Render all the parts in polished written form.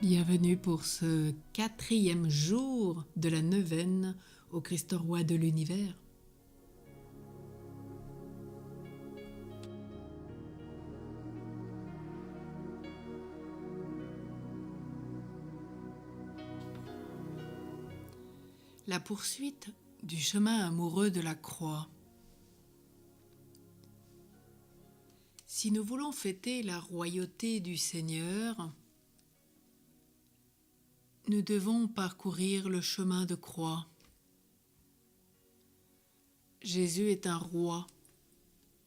Bienvenue pour ce 4e jour de la neuvaine au Christ roi de l'univers. La poursuite du chemin amoureux de la croix. Si nous voulons fêter la royauté du Seigneur, nous devons parcourir le chemin de croix. Jésus est un roi,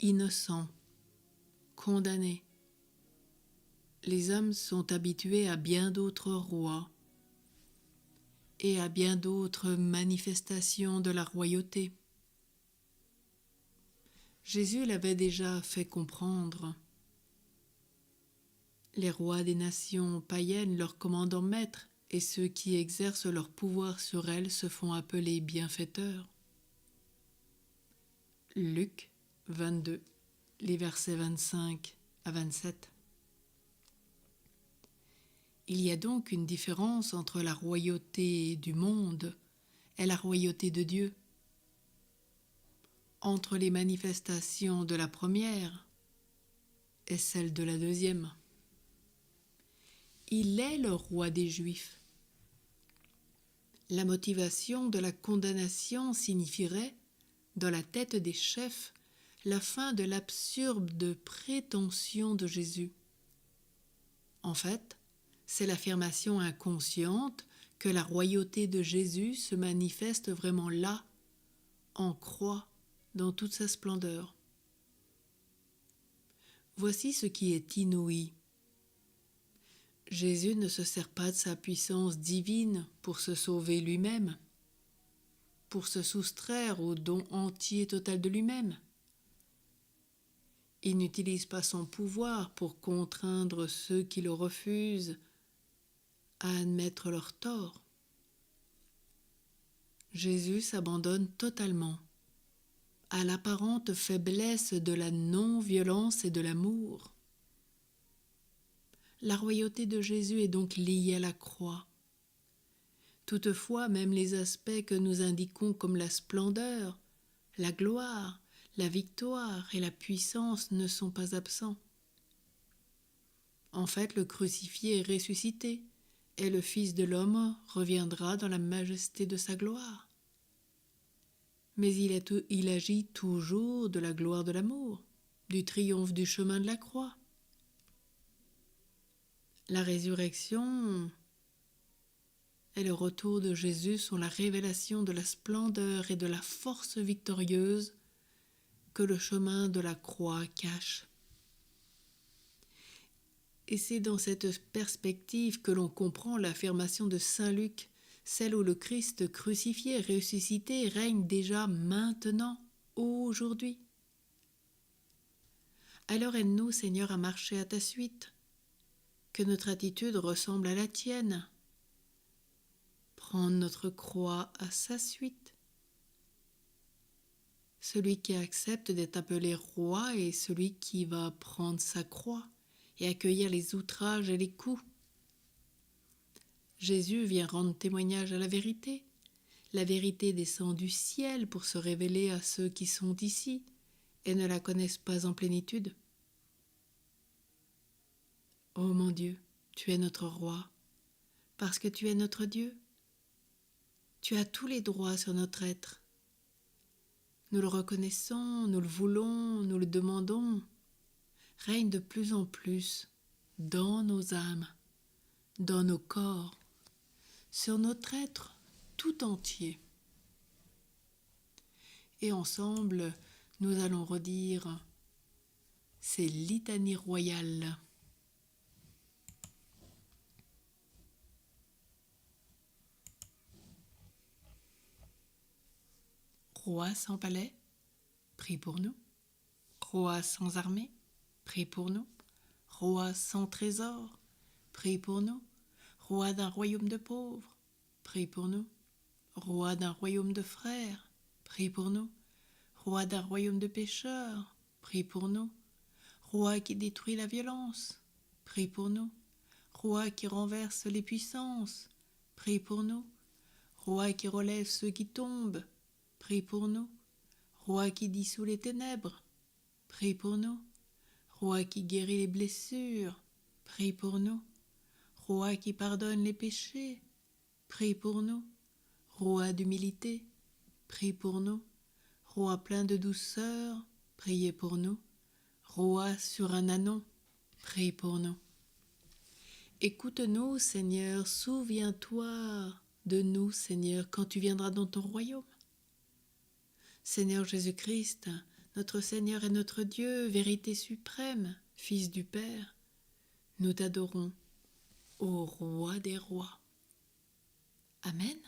innocent, condamné. Les hommes sont habitués à bien d'autres rois et à bien d'autres manifestations de la royauté. Jésus l'avait déjà fait comprendre. Les rois des nations païennes leur commandant maître et ceux qui exercent leur pouvoir sur elles se font appeler bienfaiteurs. Luc 22, les versets 25 à 27. Il y a donc une différence entre la royauté du monde et la royauté de Dieu. Entre les manifestations de la première et celles de la deuxième. Il est le roi des Juifs. La motivation de la condamnation signifierait, dans la tête des chefs, la fin de l'absurde prétention de Jésus. En fait, c'est l'affirmation inconsciente que la royauté de Jésus se manifeste vraiment là, en croix, dans toute sa splendeur. Voici ce qui est inouï. Jésus ne se sert pas de sa puissance divine pour se sauver lui-même, pour se soustraire au don entier total de lui-même. Il n'utilise pas son pouvoir pour contraindre ceux qui le refusent à admettre leur tort. Jésus s'abandonne totalement à l'apparente faiblesse de la non-violence et de l'amour. La royauté de Jésus est donc liée à la croix. Toutefois, même les aspects que nous indiquons comme la splendeur, la gloire, la victoire et la puissance ne sont pas absents. En fait, le crucifié est ressuscité, et le Fils de l'homme reviendra dans la majesté de sa gloire. Mais il agit toujours de la gloire de l'amour, du triomphe du chemin de la croix. La résurrection et le retour de Jésus sont la révélation de la splendeur et de la force victorieuse que le chemin de la croix cache. Et c'est dans cette perspective que l'on comprend l'affirmation de saint Luc, celle où le Christ crucifié et ressuscité règne déjà maintenant, aujourd'hui. Alors aide-nous, Seigneur, à marcher à ta suite, que notre attitude ressemble à la tienne. Prendre notre croix à sa suite. Celui qui accepte d'être appelé roi est celui qui va prendre sa croix et accueillir les outrages et les coups. Jésus vient rendre témoignage à la vérité. La vérité descend du ciel pour se révéler à ceux qui sont ici et ne la connaissent pas en plénitude. Ô mon Dieu, tu es notre roi, parce que tu es notre Dieu. Tu as tous les droits sur notre être. Nous le reconnaissons, nous le voulons, nous le demandons. Règne de plus en plus dans nos âmes, dans nos corps, sur notre être tout entier. Et ensemble, nous allons redire ces litanies royales. Roi sans palais, prie pour nous. Roi sans armée, prie pour nous. Roi sans trésor, prie pour nous. Roi d'un royaume de pauvres, prie pour nous. Roi d'un royaume de frères, prie pour nous. Roi d'un royaume de pécheurs, prie pour nous. Roi qui détruit la violence, prie pour nous. Roi qui renverse les puissances, prie pour nous. Roi qui relève ceux qui tombent, prie pour nous. Roi qui dissout les ténèbres, prie pour nous. Roi qui guérit les blessures, prie pour nous. Roi qui pardonne les péchés, prie pour nous. Roi d'humilité, prie pour nous. Roi plein de douceur, priez pour nous. Roi sur un ânon, prie pour nous. Écoute-nous, Seigneur, souviens-toi de nous, Seigneur, quand tu viendras dans ton royaume. Seigneur Jésus-Christ, notre Seigneur et notre Dieu, vérité suprême, Fils du Père, nous t'adorons, ô Roi des rois. Amen.